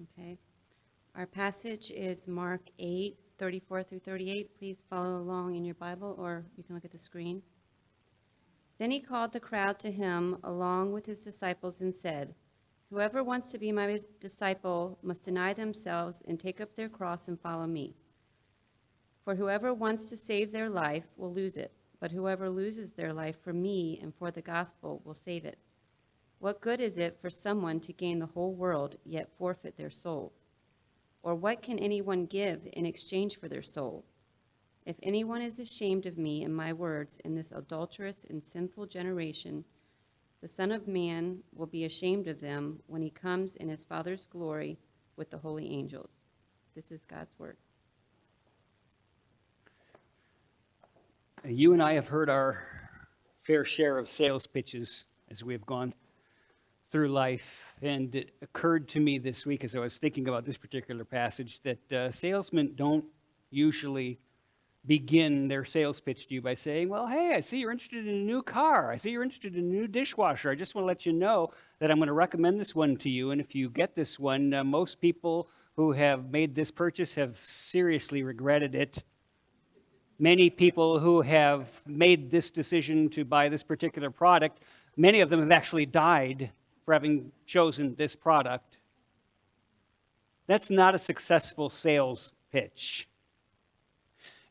Okay. Our passage is Mark 8:34 through 38. Please follow along in your Bible, or you can look at the screen. Then he called the crowd to him along with his disciples and said, "Whoever wants to be my disciple must deny themselves and take up their cross and follow me. For whoever wants to save their life will lose it, but whoever loses their life for me and for the gospel will save it. What good is it for someone to gain the whole world yet forfeit their soul? Or what can anyone give in exchange for their soul? If anyone is ashamed of me and my words in this adulterous and sinful generation, the Son of Man will be ashamed of them when he comes in his Father's glory with the holy angels." This is God's word. You and I have heard our fair share of sales pitches as we have gone through life, and it occurred to me this week as I was thinking about this particular passage that salesmen don't usually begin their sales pitch to you by saying, "Well, hey, I see you're interested in a new car. I see you're interested in a new dishwasher. I just want to let you know that I'm going to recommend this one to you, and if you get this one, most people who have made this purchase have seriously regretted it. Many people who have made this decision to buy this particular product, many of them have actually died for having chosen this product." That's not a successful sales pitch.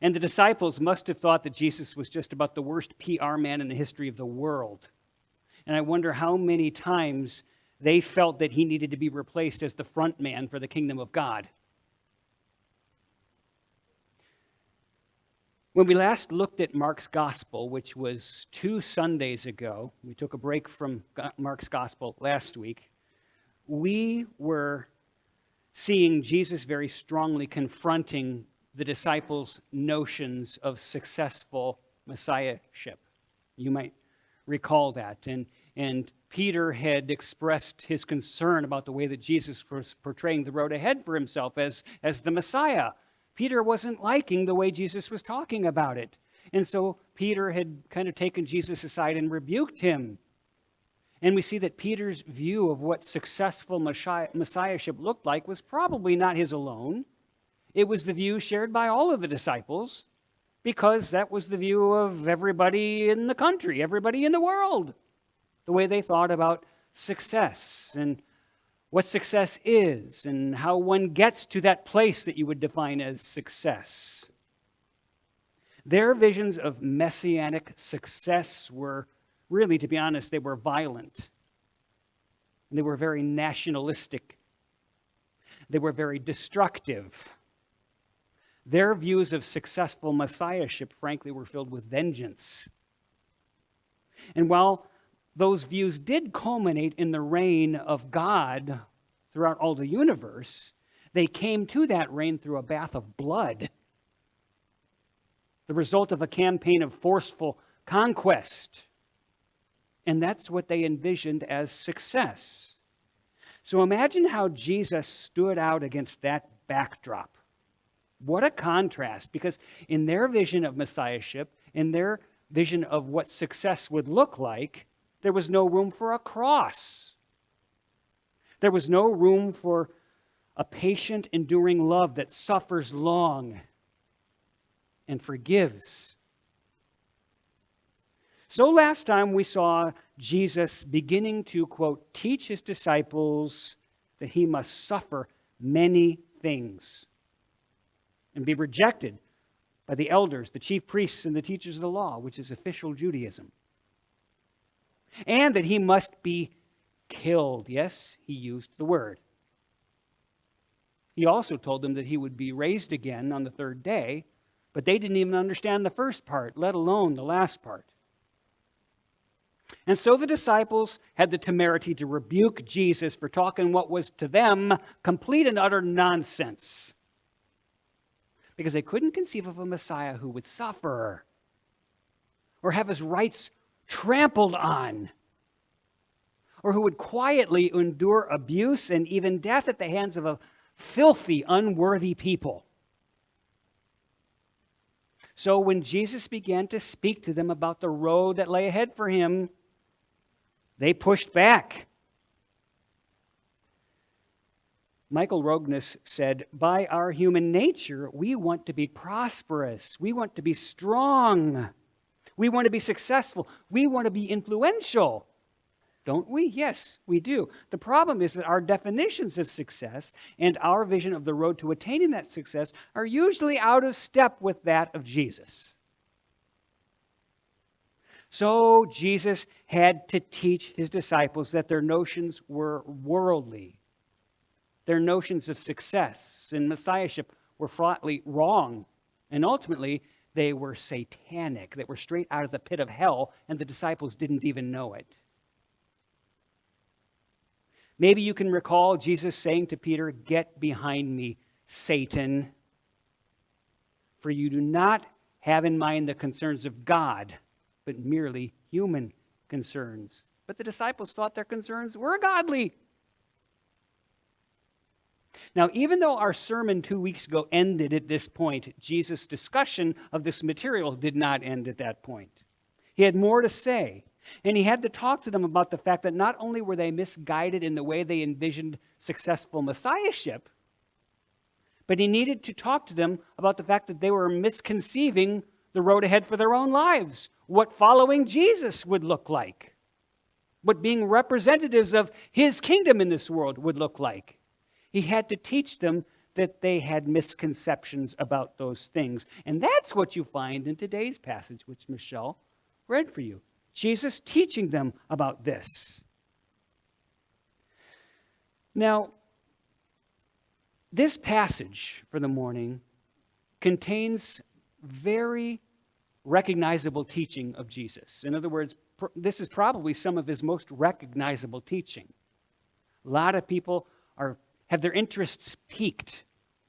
And the disciples must have thought that Jesus was just about the worst PR man in the history of the world. And I wonder how many times they felt that he needed to be replaced as the front man for the kingdom of God. When we last looked at Mark's Gospel, which was 2 Sundays ago, we took a break from Mark's Gospel last week, we were seeing Jesus very strongly confronting the disciples' notions of successful messiahship. You might recall that. And Peter had expressed his concern about the way that Jesus was portraying the road ahead for himself as the Messiah. Peter wasn't liking the way Jesus was talking about it. And so Peter had kind of taken Jesus aside and rebuked him. And we see that Peter's view of what successful messiahship looked like was probably not his alone. It was the view shared by all of the disciples, because that was the view of everybody in the country, everybody in the world, the way they thought about success and what success is and how one gets to that place that you would define as success. Their visions of messianic success were really, to be honest, they were violent. They were very nationalistic. They were very destructive. Their views of successful messiahship, frankly, were filled with vengeance. And while those views did culminate in the reign of God throughout all the universe, they came to that reign through a bath of blood, the result of a campaign of forceful conquest. And that's what they envisioned as success. So imagine how Jesus stood out against that backdrop. What a contrast, because in their vision of messiahship, in their vision of what success would look like, there was no room for a cross. There was no room for a patient, enduring love that suffers long and forgives. So last time we saw Jesus beginning to, quote, teach his disciples that he must suffer many things and be rejected by the elders, the chief priests, and the teachers of the law, which is official Judaism. And that he must be killed. Yes, he used the word. He also told them that he would be raised again on the third day, but they didn't even understand the first part, let alone the last part. And so the disciples had the temerity to rebuke Jesus for talking what was to them complete and utter nonsense, because they couldn't conceive of a Messiah who would suffer or have his rights trampled on, or who would quietly endure abuse and even death at the hands of a filthy, unworthy people. So when Jesus began to speak to them about the road that lay ahead for him, they pushed back. Michael Rognus said, by our human nature, we want to be prosperous. We want to be strong. We want to be successful. We want to be influential. Don't we? Yes, we do. The problem is that our definitions of success and our vision of the road to attaining that success are usually out of step with that of Jesus. So Jesus had to teach his disciples that their notions were worldly. Their notions of success and messiahship were flatly wrong. And ultimately, they were satanic. They were straight out of the pit of hell, and the disciples didn't even know it. Maybe you can recall Jesus saying to Peter, "Get behind me, Satan, for you do not have in mind the concerns of God, but merely human concerns." But the disciples thought their concerns were godly. Now, even though our sermon 2 weeks ago ended at this point, Jesus' discussion of this material did not end at that point. He had more to say, and he had to talk to them about the fact that not only were they misguided in the way they envisioned successful messiahship, but he needed to talk to them about the fact that they were misconceiving the road ahead for their own lives, what following Jesus would look like, what being representatives of his kingdom in this world would look like. He had to teach them that they had misconceptions about those things. And that's what you find in today's passage, which Michelle read for you. Jesus teaching them about this. Now, this passage for the morning contains very recognizable teaching of Jesus. In other words, this is probably some of his most recognizable teaching. A lot of people have their interests piqued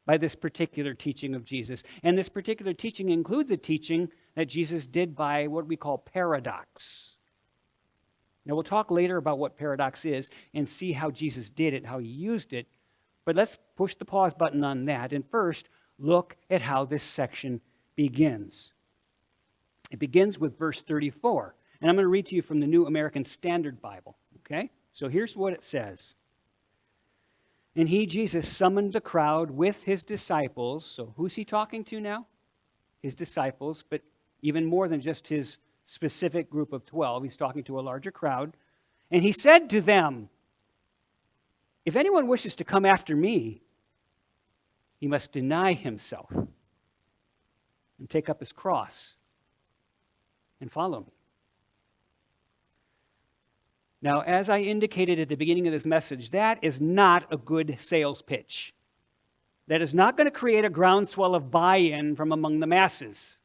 by this particular teaching of Jesus. And this particular teaching includes a teaching that Jesus did by what we call paradox. Now, we'll talk later about what paradox is and see how Jesus did it, how he used it. But let's push the pause button on that and first look at how this section begins. It begins with verse 34. And I'm going to read to you from the New American Standard Bible. Okay? So here's what it says. And he, Jesus, summoned the crowd with his disciples. So who's he talking to now? His disciples, but even more than just his specific group of 12. He's talking to a larger crowd. And he said to them, if anyone wishes to come after me, he must deny himself and take up his cross and follow me. Now, as I indicated at the beginning of this message, that is not a good sales pitch. That is not going to create a groundswell of buy-in from among the masses.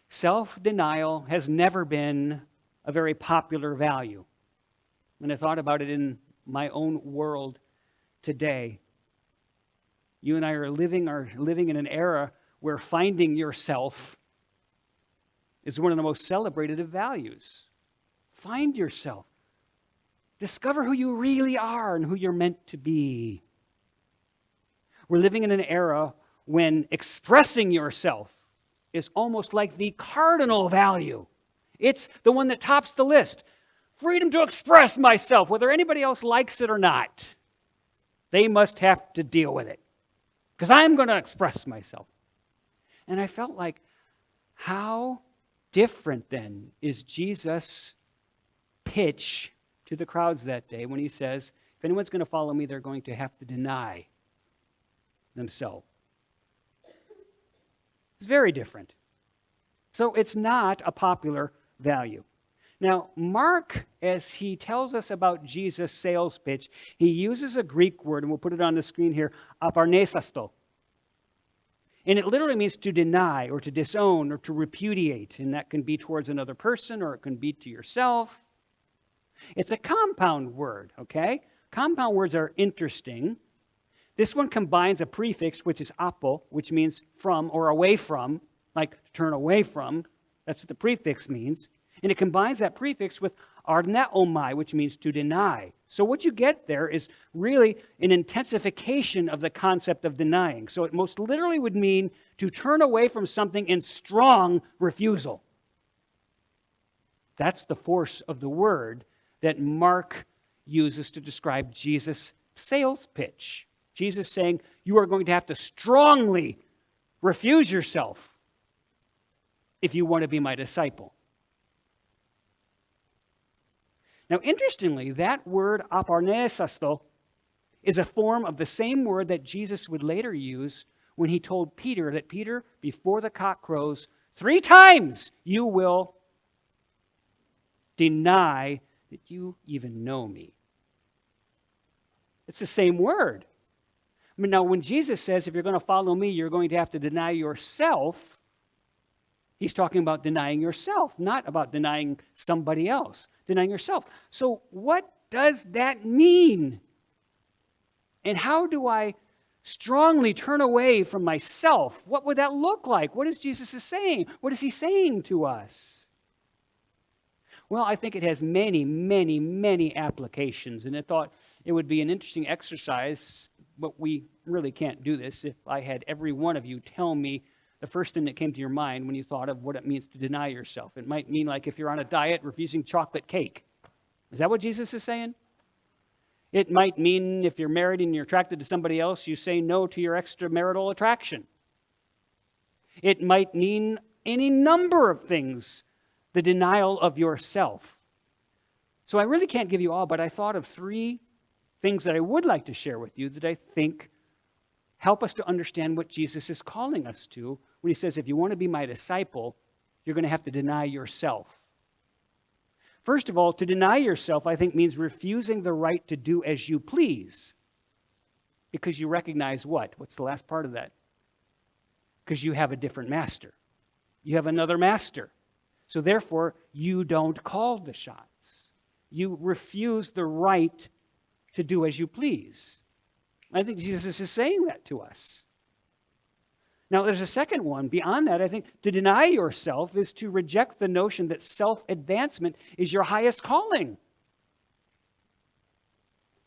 Self-denial has never been a very popular value. When I thought about it in my own world today, you and I are living in an era where finding yourself is one of the most celebrated of values. Find yourself. Discover who you really are and who you're meant to be. We're living in an era when expressing yourself is almost like the cardinal value. It's the one that tops the list. Freedom to express myself, whether anybody else likes it or not. They must have to deal with it, because I'm going to express myself. And I felt like, how different then is Jesus' pitch to the crowds that day when he says, if anyone's going to follow me, they're going to have to deny themselves. It's very different. So it's not a popular value. Now, Mark, as he tells us about Jesus' sales pitch, he uses a Greek word, and we'll put it on the screen here, aparnesasto. And it literally means to deny or to disown or to repudiate. And that can be towards another person or it can be to yourself. It's a compound word, okay? Compound words are interesting. This one combines a prefix, which is apo, which means from or away from, like turn away from. That's what the prefix means. And it combines that prefix with arneomai, which means to deny. So what you get there is really an intensification of the concept of denying. So it most literally would mean to turn away from something in strong refusal. That's the force of the word that Mark uses to describe Jesus' sales pitch. Jesus saying, you are going to have to strongly refuse yourself if you want to be my disciple. Now, interestingly, that word aparnesasto is a form of the same word that Jesus would later use when he told Peter that, Peter, before the cock crows, 3 times you will deny that you even know me. It's the same word. I mean, now, when Jesus says, if you're going to follow me, you're going to have to deny yourself, he's talking about denying yourself, not about denying somebody else, denying yourself. So what does that mean? And how do I strongly turn away from myself? What would that look like? What is Jesus saying? What is he saying to us? Well, I think it has many, many, many applications, and I thought it would be an interesting exercise, but we really can't do this, if I had every one of you tell me the first thing that came to your mind when you thought of what it means to deny yourself. It might mean, like, if you're on a diet, refusing chocolate cake. Is that what Jesus is saying? It might mean if you're married and you're attracted to somebody else, you say no to your extramarital attraction. It might mean any number of things, the denial of yourself. So I really can't give you all, but I thought of 3 things that I would like to share with you that I think help us to understand what Jesus is calling us to when he says, if you want to be my disciple, you're going to have to deny yourself. First of all, to deny yourself, I think, means refusing the right to do as you please. Because you recognize what? What's the last part of that? Because you have a different master. You have another master. So therefore, you don't call the shots. You refuse the right to do as you please. I think Jesus is saying that to us. Now, there's a second one. Beyond that, I think to deny yourself is to reject the notion that self-advancement is your highest calling.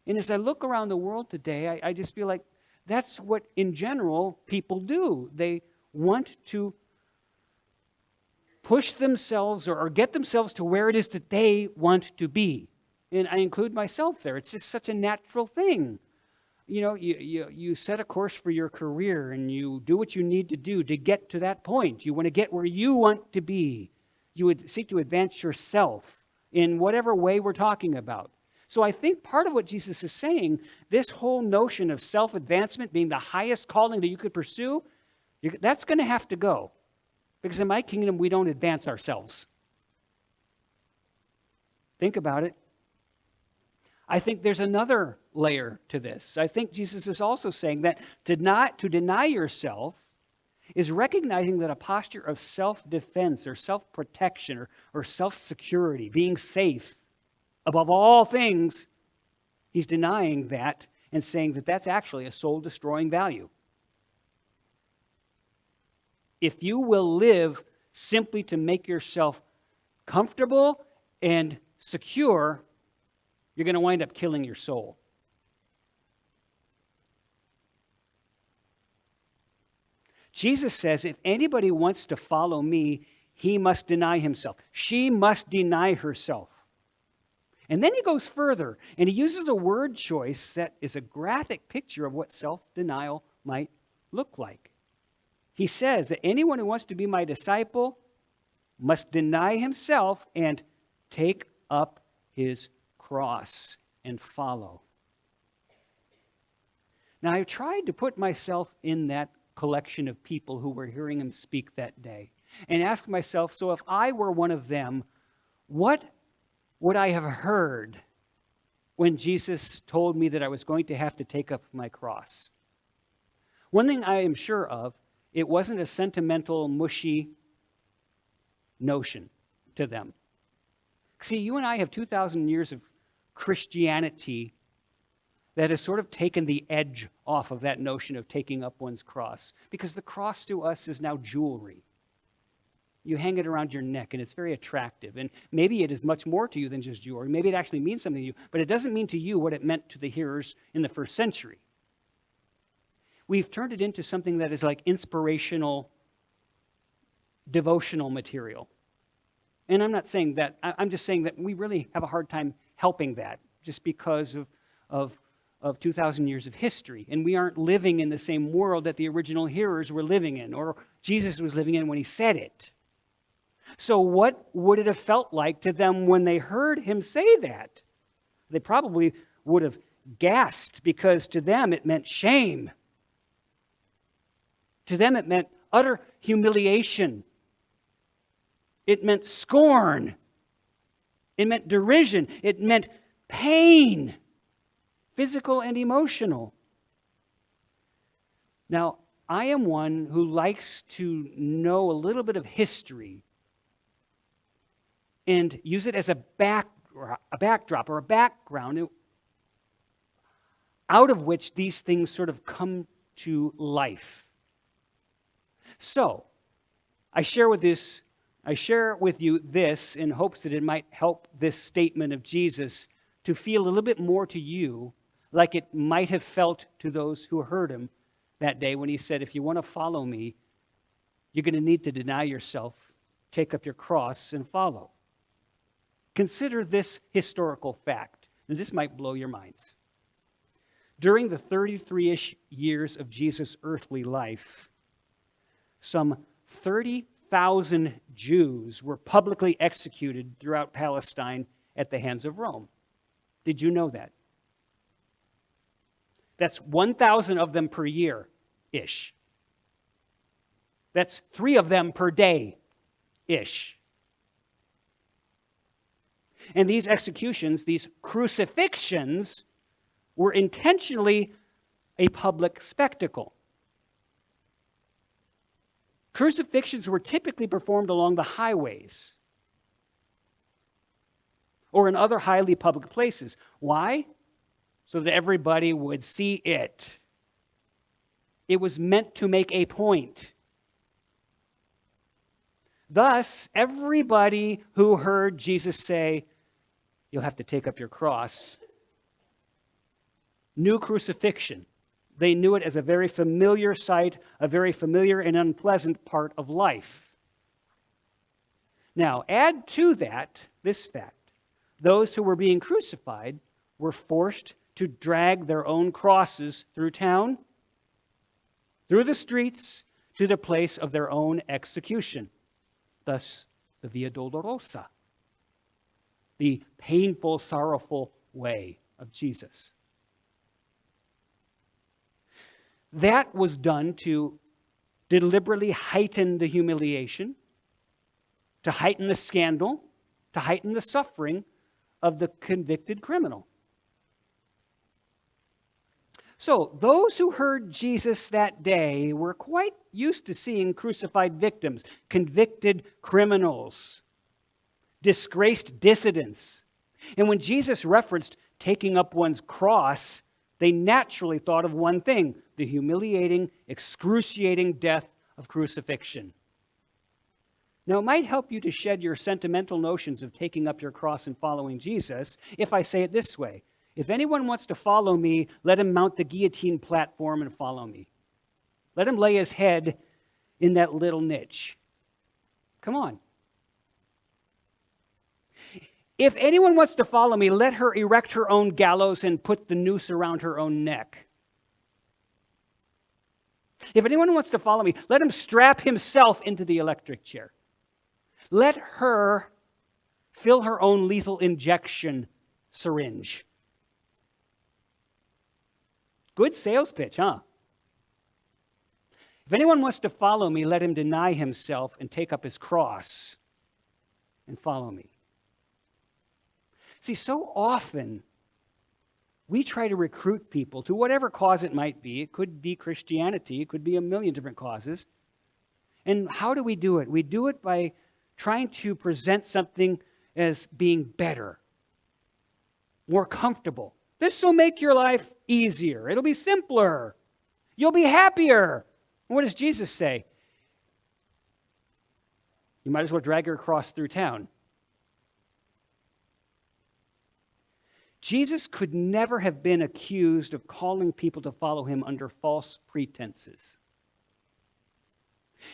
And as I look around the world today, I just feel like that's what, in general, people do. They want to push themselves or get themselves to where it is that they want to be. And I include myself there. It's just such a natural thing. You know, you set a course for your career and you do what you need to do to get to that point. You want to get where you want to be. You would seek to advance yourself in whatever way we're talking about. So I think part of what Jesus is saying, this whole notion of self-advancement being the highest calling that you could pursue, that's going to have to go. Because in my kingdom, we don't advance ourselves. Think about it. I think there's another layer to this. I think Jesus is also saying that to deny yourself is recognizing that a posture of self-defense or self-protection or self-security, being safe above all things, he's denying that and saying that that's actually a soul-destroying value. If you will live simply to make yourself comfortable and secure, you're going to wind up killing your soul. Jesus says, if anybody wants to follow me, he must deny himself. She must deny herself. And then he goes further, and he uses a word choice that is a graphic picture of what self-denial might look like. He says that anyone who wants to be my disciple must deny himself and take up his cross and follow. Now, I tried to put myself in that collection of people who were hearing him speak that day and ask myself, so if I were one of them, what would I have heard when Jesus told me that I was going to have to take up my cross? One thing I am sure of, it wasn't a sentimental, mushy notion to them. See, you and I have 2,000 years of Christianity that has sort of taken the edge off of that notion of taking up one's cross, because the cross to us is now jewelry. You hang it around your neck, and it's very attractive. And maybe it is much more to you than just jewelry. Maybe it actually means something to you, but it doesn't mean to you what it meant to the hearers in the first century. We've turned it into something that is like inspirational, devotional material. And I'm not saying that. I'm just saying that we really have a hard time helping that, just because of of 2,000 years of history, and we aren't living in the same world that the original hearers were living in, or Jesus was living in when he said it. So what would it have felt like to them when they heard him say that? They probably would have gasped, because to them it meant shame. To them it meant utter humiliation. It meant scorn. It meant derision. It meant pain, physical and emotional. Now, I am one who likes to know a little bit of history and use it as a backdrop or a background out of which these things sort of come to life. So, I share with you this in hopes that it might help this statement of Jesus to feel a little bit more to you like it might have felt to those who heard him that day when he said, if you want to follow me, you're going to need to deny yourself, take up your cross, and follow. Consider this historical fact, and this might blow your minds. During the 33-ish years of Jesus' earthly life, some 30,000 Jews were publicly executed throughout Palestine at the hands of Rome. Did you know that? That's 1,000 of them per year-ish. That's 3 of them per day-ish. And these executions, these crucifixions, were intentionally a public spectacle. Crucifixions were typically performed along the highways or in other highly public places. Why? So that everybody would see it. It was meant to make a point. Thus, everybody who heard Jesus say, "You'll have to take up your cross," knew crucifixion. They knew it as a very familiar sight, a very familiar and unpleasant part of life. Now, add to that this fact. Those who were being crucified were forced to drag their own crosses through town, through the streets, to the place of their own execution. Thus, the Via Dolorosa, the painful, sorrowful way of Jesus. That was done to deliberately heighten the humiliation, to heighten the scandal, to heighten the suffering of the convicted criminal. So, those who heard Jesus that day were quite used to seeing crucified victims, convicted criminals, disgraced dissidents. And when Jesus referenced taking up one's cross, they naturally thought of one thing: the humiliating, excruciating death of crucifixion. Now, it might help you to shed your sentimental notions of taking up your cross and following Jesus if I say it this way: if anyone wants to follow me, let him mount the guillotine platform and follow me. Let him lay his head in that little niche. Come on. If anyone wants to follow me, let her erect her own gallows and put the noose around her own neck. If anyone wants to follow me, let him strap himself into the electric chair. Let her fill her own lethal injection syringe. Good sales pitch, huh? If anyone wants to follow me, let him deny himself and take up his cross and follow me. See, so often we try to recruit people to whatever cause it might be. It could be Christianity. It could be a million different causes. And how do we do it? We do it by trying to present something as being better, more comfortable. This will make your life easier. It'll be simpler. You'll be happier. What does Jesus say? You might as well drag your cross through town. Jesus could never have been accused of calling people to follow him under false pretenses.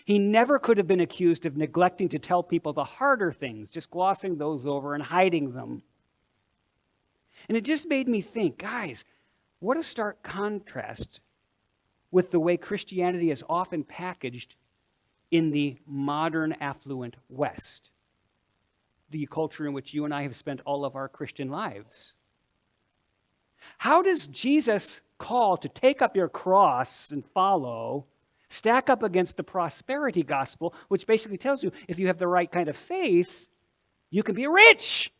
He never could have been accused of neglecting to tell people the harder things, just glossing those over and hiding them. And it just made me think, guys, What a stark contrast with the way Christianity is often packaged in the modern affluent West, the culture in which you and I have spent all of our Christian lives. How does Jesus' call to take up your cross and follow stack up against the prosperity gospel, which basically tells you if you have the right kind of faith, you can be rich.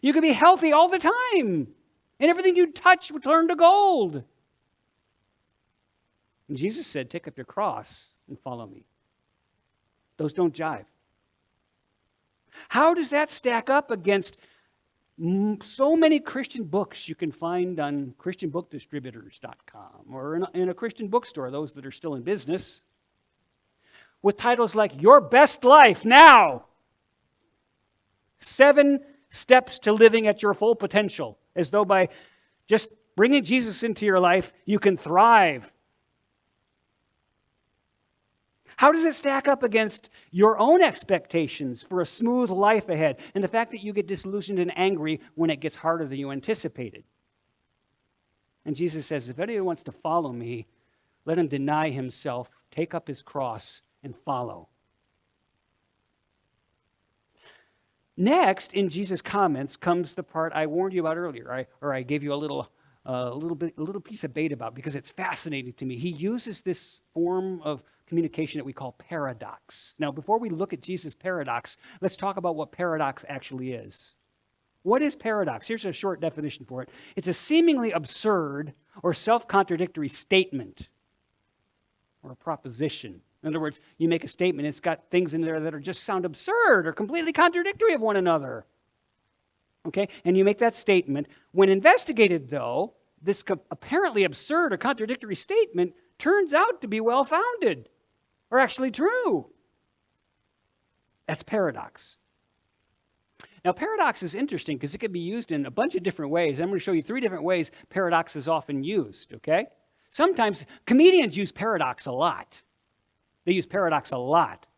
You can be healthy all the time, and everything you touch will turn to gold. And Jesus said, take up your cross and follow me. Those don't jive. How does that stack up against so many Christian books you can find on christianbookdistributors.com or in a Christian bookstore, those that are still in business, with titles like Your Best Life Now, 7 Steps to Living at Your Full Potential, as though by just bringing Jesus into your life, you can thrive. How does it stack up against your own expectations for a smooth life ahead and the fact that you get disillusioned and angry when it gets harder than you anticipated? And Jesus says, if anyone wants to follow me, let him deny himself, take up his cross, and follow. Next, in Jesus' comments, comes the part I warned you about earlier, I gave you a little piece of bait about, because it's fascinating to me. He uses this form of communication that we call paradox. Now, before we look at Jesus' paradox, let's talk about what paradox actually is. What is paradox? Here's a short definition for it. It's a seemingly absurd or self-contradictory statement or a proposition. In other words, you make a statement, it's got things in there that just sound absurd or completely contradictory of one another. Okay? And you make that statement. When investigated, though, this apparently absurd or contradictory statement turns out to be well-founded or actually true. That's paradox. Now, paradox is interesting because it can be used in a bunch of different ways. I'm going to show you 3 different ways paradox is often used, okay? Sometimes comedians use paradox a lot. They use paradox a lot.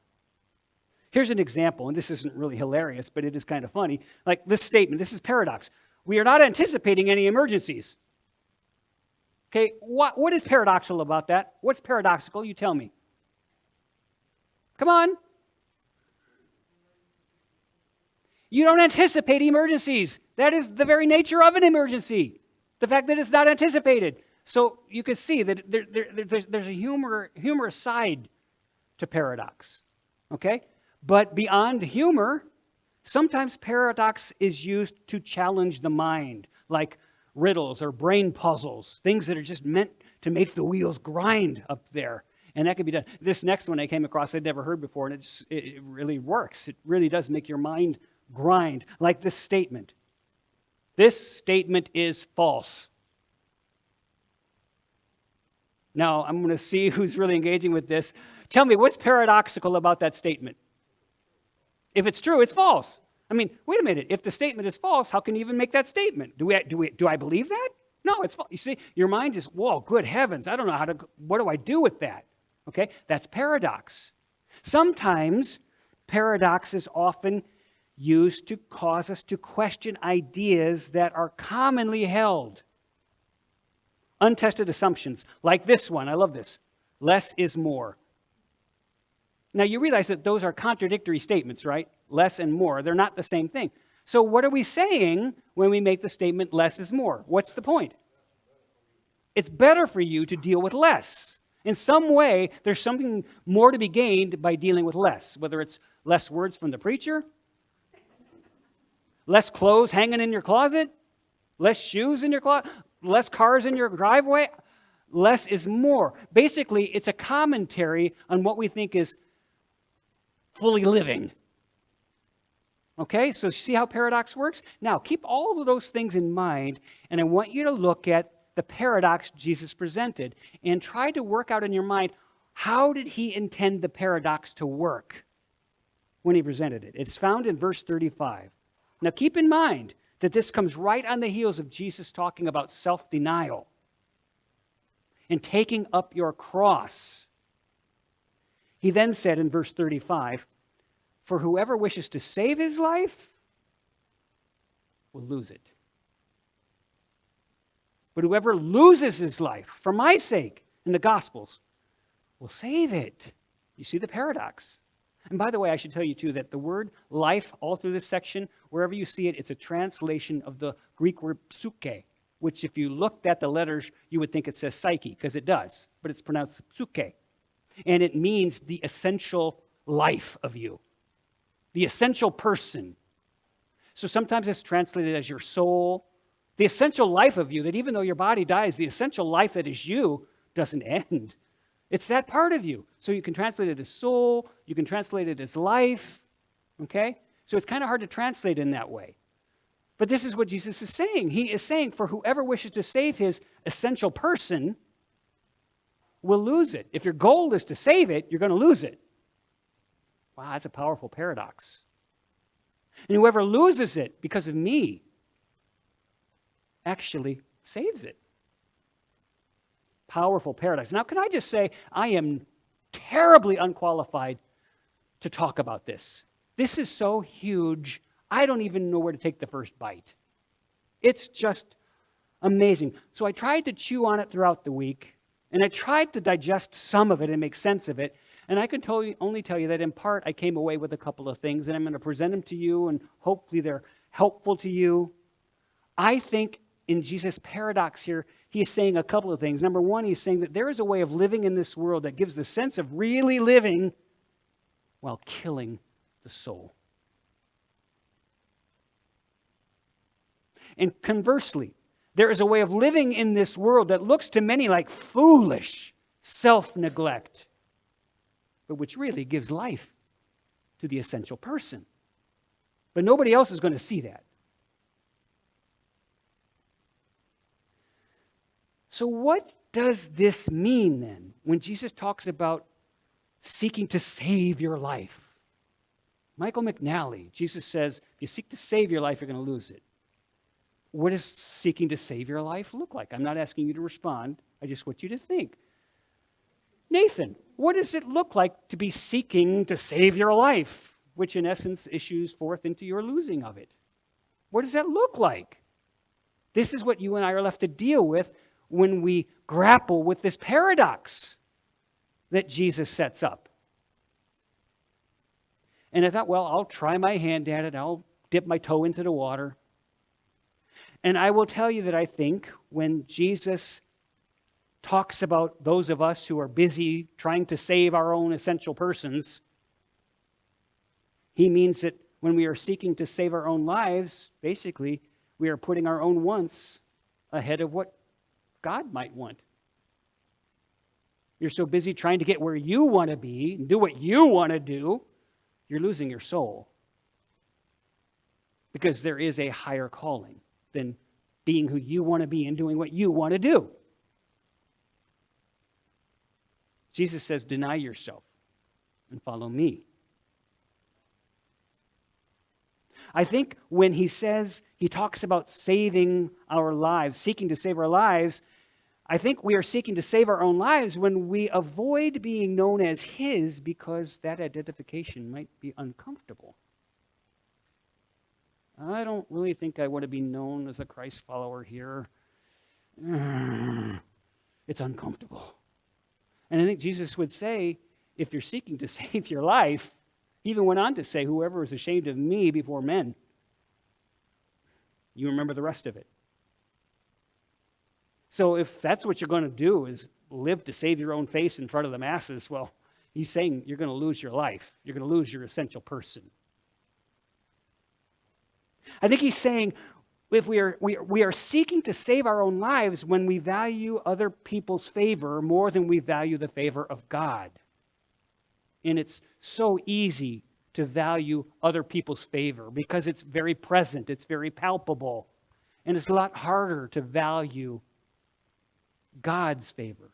Here's an example, and this isn't really hilarious, but it is kind of funny. Like this statement, this is paradox. We are not anticipating any emergencies. Okay, what is paradoxical about that? What's paradoxical? You tell me. Come on. You don't anticipate emergencies. That is the very nature of an emergency. The fact that it's not anticipated. So you can see that there's a humorous side to paradox. Okay? But beyond humor, sometimes paradox is used to challenge the mind, like riddles or brain puzzles, things that are just meant to make the wheels grind up there. And that can be done. This next one I came across I'd never heard before, and it really works. It really does make your mind grind, like this statement. This statement is false. Now, I'm going to see who's really engaging with this. Tell me, what's paradoxical about that statement? If it's true, it's false. I mean, wait a minute. If the statement is false, how can you even make that statement? Do I believe that? No, it's false. You see, your mind is, whoa, good heavens. I don't know what do I do with that? Okay, that's paradox. Sometimes paradox is often used to cause us to question ideas that are commonly held. Untested assumptions, like this one. I love this. Less is more. Now, you realize that those are contradictory statements, right? Less and more. They're not the same thing. So what are we saying when we make the statement less is more? What's the point? It's better for you to deal with less. In some way, there's something more to be gained by dealing with less, whether it's less words from the preacher, less clothes hanging in your closet, less shoes in your closet, less cars in your driveway. Less is more. Basically, it's a commentary on what we think is fully living. Okay, so see how paradox works? Now, keep all of those things in mind, and I want you to look at the paradox Jesus presented and try to work out in your mind, how did he intend the paradox to work when he presented it? It's found in verse 35. Now, keep in mind that this comes right on the heels of Jesus talking about self-denial and taking up your cross. He then said in verse 35, for whoever wishes to save his life will lose it. But whoever loses his life for my sake in the Gospels will save it. You see the paradox. And by the way, I should tell you too that the word life all through this section, wherever you see it, it's a translation of the Greek word psyche, which if you looked at the letters, you would think it says psyche, because it does, but it's pronounced psyche. And it means the essential life of you, the essential person. So sometimes it's translated as your soul, the essential life of you, that even though your body dies, the essential life that is you doesn't end. It's that part of you. So you can translate it as soul, you can translate it as life, okay? So it's kind of hard to translate in that way. But this is what Jesus is saying. He is saying for whoever wishes to save his essential person will lose it. If your goal is to save it, you're going to lose it. Wow, that's a powerful paradox. And whoever loses it because of me actually saves it. Powerful paradox. Now, can I just say, I am terribly unqualified to talk about this. This is so huge, I don't even know where to take the first bite. It's just amazing. So I tried to chew on it throughout the week, and I tried to digest some of it and make sense of it. And I can only tell you that in part I came away with a couple of things, and I'm going to present them to you, and hopefully they're helpful to you. I think in Jesus' paradox here, he's saying a couple of things. Number one, he's saying that there is a way of living in this world that gives the sense of really living while killing the soul. And conversely, there is a way of living in this world that looks to many like foolish self-neglect, but which really gives life to the essential person. But nobody else is going to see that. So what does this mean then when Jesus talks about seeking to save your life? Michael McNally, Jesus says, if you seek to save your life, you're going to lose it. What does seeking to save your life look like? I'm not asking you to respond. I just want you to think. Nathan, what does it look like to be seeking to save your life, which in essence issues forth into your losing of it? What does that look like? This is what you and I are left to deal with when we grapple with this paradox that Jesus sets up. And I thought, well, I'll try my hand at it. I'll dip my toe into the water. And I will tell you that I think when Jesus talks about those of us who are busy trying to save our own essential persons, he means that when we are seeking to save our own lives, basically, we are putting our own wants ahead of what God might want. You're so busy trying to get where you want to be and do what you want to do, you're losing your soul. Because there is a higher calling than being who you want to be and doing what you want to do. Jesus says, deny yourself and follow me. I think when he talks about saving our lives, seeking to save our lives, I think we are seeking to save our own lives when we avoid being known as his because that identification might be uncomfortable. I don't really think I want to be known as a Christ follower here. It's uncomfortable. And I think Jesus would say, if you're seeking to save your life, he even went on to say, whoever is ashamed of me before men, you remember the rest of it. So if that's what you're going to do is live to save your own face in front of the masses, well, he's saying you're going to lose your life. You're going to lose your essential person. I think he's saying if we are seeking to save our own lives when we value other people's favor more than we value the favor of God. And it's so easy to value other people's favor because it's very present, it's very palpable, and it's a lot harder to value God's favor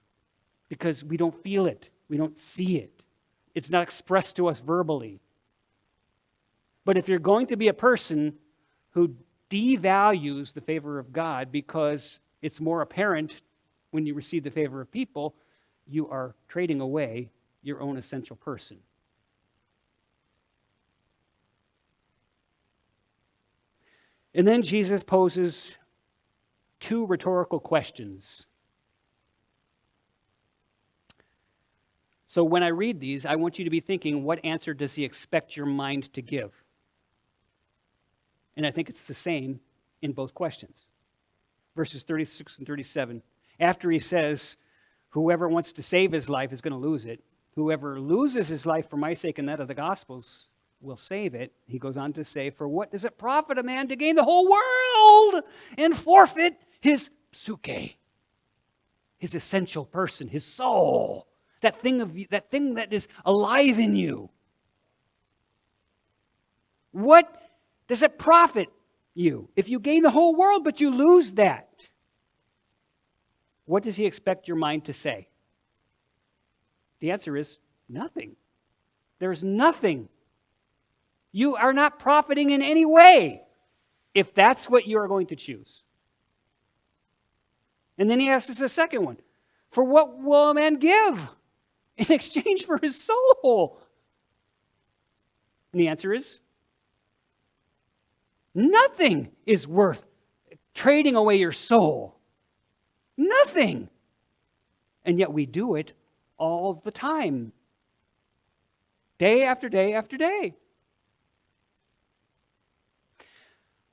because we don't feel it, we don't see it. It's not expressed to us verbally. But if you're going to be a person who devalues the favor of God because it's more apparent when you receive the favor of people, you are trading away your own essential person. And then Jesus poses 2 rhetorical questions. So when I read these, I want you to be thinking, what answer does he expect your mind to give? And I think it's the same in both questions. Verses 36 and 37. After he says, whoever wants to save his life is going to lose it. Whoever loses his life for my sake and that of the Gospels will save it. He goes on to say, for what does it profit a man to gain the whole world and forfeit his psyche, his essential person, his soul, that thing that is alive in you? What does it profit you if you gain the whole world but you lose that? What does he expect your mind to say? The answer is nothing. There's nothing. You are not profiting in any way if that's what you are going to choose. And then he asks us a second one. For what will a man give in exchange for his soul? And the answer is nothing is worth trading away your soul. Nothing. And yet we do it all the time. Day after day after day.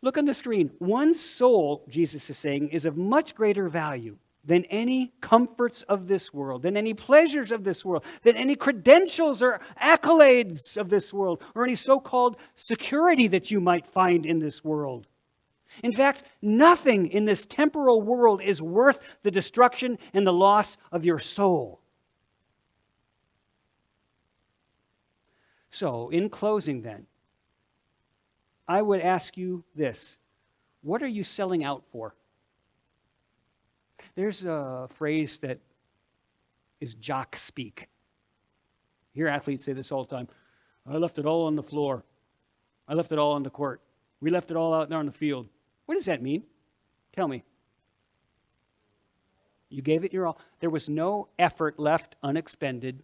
Look on the screen. One soul, Jesus is saying, is of much greater value than any comforts of this world, than any pleasures of this world, than any credentials or accolades of this world, or any so-called security that you might find in this world. In fact, nothing in this temporal world is worth the destruction and the loss of your soul. So, in closing then, I would ask you this. What are you selling out for? There's a phrase that is jock speak. You hear athletes say this all the time. I left it all on the floor. I left it all on the court. We left it all out there on the field. What does that mean? Tell me. You gave it your all. There was no effort left unexpended.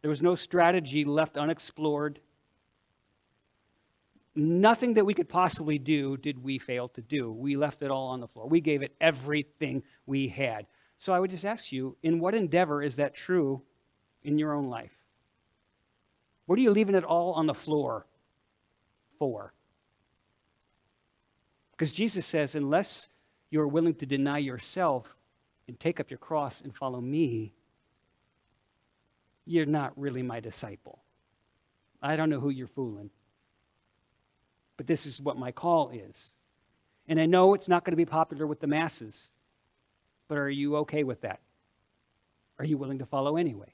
There was no strategy left unexplored. Nothing that we could possibly do did we fail to do. We left it all on the floor. We gave it everything we had. So I would just ask you, in what endeavor is that true in your own life? What are you leaving it all on the floor for? Because Jesus says, unless you're willing to deny yourself and take up your cross and follow me, you're not really my disciple. I don't know who you're fooling. But this is what my call is. And I know it's not going to be popular with the masses. But are you okay with that? Are you willing to follow anyway?